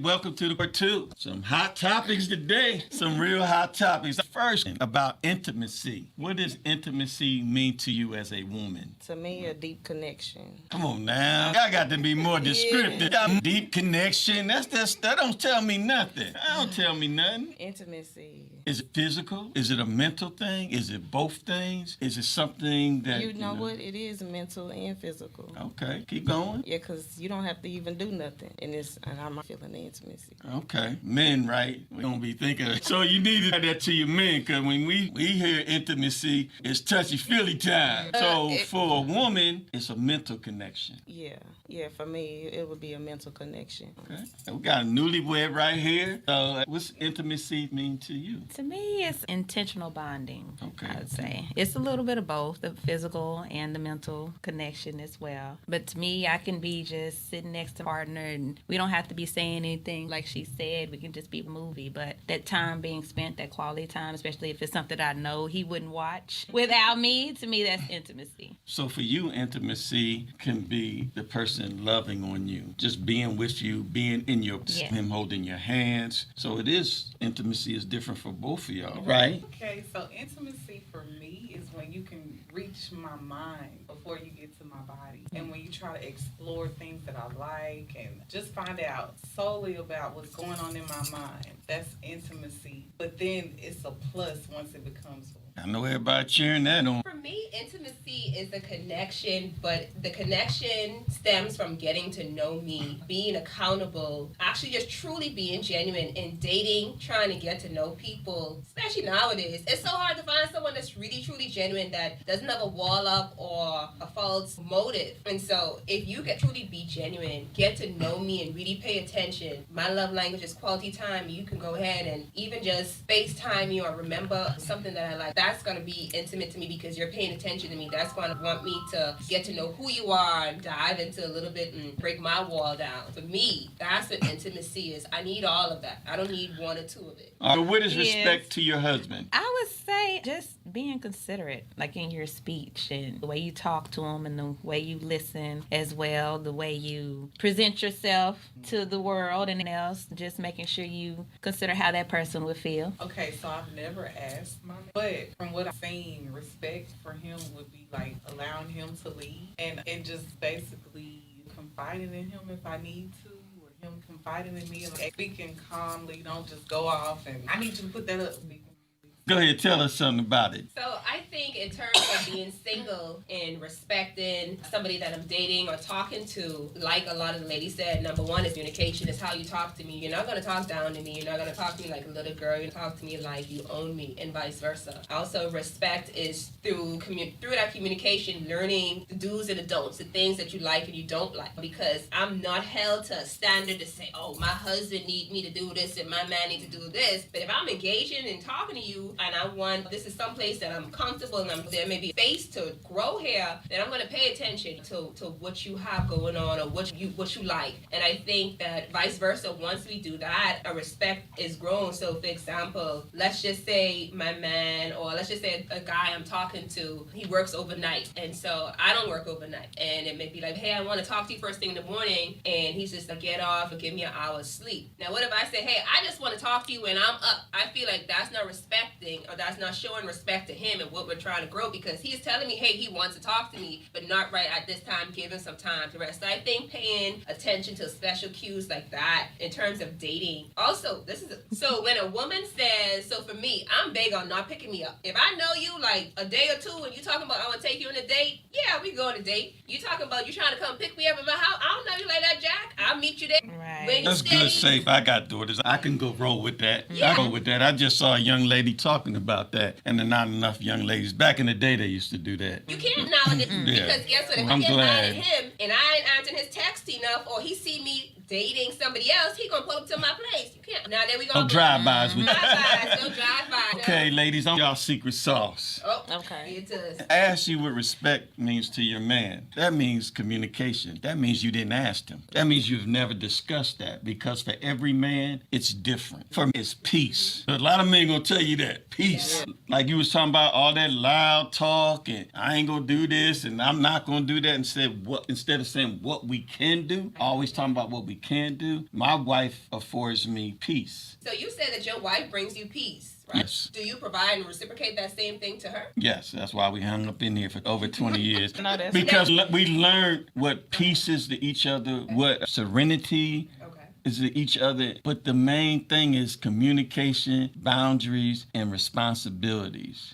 Welcome to the part two. Some hot topics today. Some real hot topics. First, about intimacy. What does intimacy mean to you as a woman? To me, a deep connection. Come on now. I got to be more descriptive. Deep connection. That don't tell me nothing. That don't tell me nothing. Intimacy. Is it physical? Is it a mental thing? Is it both things? Is it something that... You know what? It is mental and physical. Okay, keep going. Yeah, because you don't have to even do nothing. And I'm feeling the intimacy. Okay. Men, right? We don't be thinking. So you need to add that to your men, because when we hear intimacy, it's touchy-feely time. So for a woman, it's a mental connection. Yeah. Yeah, for me, it would be a mental connection. Okay. And we got a newlywed right here. So what's intimacy mean to you? To me, it's intentional bonding. Okay. I would say it's a little bit of both, the physical and the mental connection as well. But to me, I can be just sitting next to a partner, and we don't have to be saying anything like she said. We can just be a movie. But that time being spent, that quality time, especially if it's something that I know he wouldn't watch without me, to me, that's intimacy. So for you, intimacy can be the person loving on you, just being with you, being in your, him holding your hands. So it is, intimacy is different for both of y'all, right? Okay, so intimacy for me is when you can reach my mind before you get to my body. And when you try to explore things that I like and just find out solely about what's going on in my mind. That's intimacy. But then it's a plus once it becomes one. I know everybody cheering that on. For me, intimacy is a connection, but the connection stems from getting to know me, being accountable, actually just truly being genuine in dating, trying to get to know people, especially nowadays. It's so hard to find someone that's really, truly genuine that doesn't have a wall up or a false motive. And so if you can truly be genuine, get to know me and really pay attention, my love language is quality time. You can go ahead and even just FaceTime me or remember something that I like. That's going to be intimate to me because you're paying attention to me. That's going to want me to get to know who you are and dive into a little bit and break my wall down. For me, that's what intimacy is. I need all of that. I don't need one or two of it. What is respect to your husband? I would say just being considerate, like in your speech and the way you talk to him and the way you listen as well, the way you present yourself to the world and else, just making sure you consider how that person would feel. Okay, so I've never asked my man, but from what I've seen, respect for him would be like allowing him to lead and just basically confiding in him if I need to. Him confiding in me and like, speaking calmly, don't just go off and I need you to put that up. Go ahead, tell us something about it. So I think in terms of being single and respecting somebody that I'm dating or talking to, like a lot of the ladies said, number one is communication. Is how you talk to me. You're not going to talk down to me. You're not going to talk to me like a little girl. You're going to talk to me like you own me and vice versa. Also, respect is through that communication, learning the do's and the don'ts, the things that you like and you don't like. Because I'm not held to a standard to say, oh, my husband needs me to do this and my man needs to do this. But if I'm engaging and talking to you, and I want, this is someplace that I'm comfortable and there may be space to grow here, then I'm going to pay attention to what you have going on or what you like. And I think that vice versa, once we do that, a respect is grown. So for example, let's just say my man, or let's just say a guy I'm talking to, he works overnight. And so I don't work overnight. And it may be like, hey, I want to talk to you first thing in the morning. And he's just like, get off or give me an hour's sleep. Now, what if I say, hey, I just want to talk to you when I'm up? I feel like that's not respecting or that's not showing respect to him and what we're trying to grow because he's telling me, hey, he wants to talk to me, but not right at this time, give him some time to rest. So I think paying attention to special cues like that in terms of dating. Also, so when a woman says, so for me, I'm big on not picking me up. If I know you like a day or two and you talking about I want to take you on a date, yeah, we go on a date. You talking about you trying to come pick me up at my house, I don't know you like that, Jack. I'll meet you there. Right. That's good, safe. I got daughters. I can go roll with that. Yeah. I go with that. I just saw a young lady talking about that, and there are not enough young ladies. Back in the day, they used to do that. You can't nowadays because guess what? If I get mad at him and I ain't answering his text enough, or he see me dating somebody else, he gonna pull up to my place. You can't. Now there we go. No drive-bys. Drive-bys. No drive-bys. Okay, ladies, I'm y'all secret sauce. Oh, Okay. it does. Ask you what respect means to your man. That means communication. That means you didn't ask him. That means you've never discussed that because for every man, it's different. For me, it's peace. A lot of men gonna tell you that. Peace. Yeah. Like you was talking about all that loud talk and I ain't gonna do this and I'm not gonna do that instead of saying what we can do, always talking about what we can do. My wife affords me peace. So you said that your wife brings you peace, right? Yes. Do you provide and reciprocate that same thing to her? Yes, that's why we hung up in here for over 20 years. No, that's Because we learned what peace is to each other, what serenity Okay. is to each other. But the main thing is communication, boundaries, and responsibilities.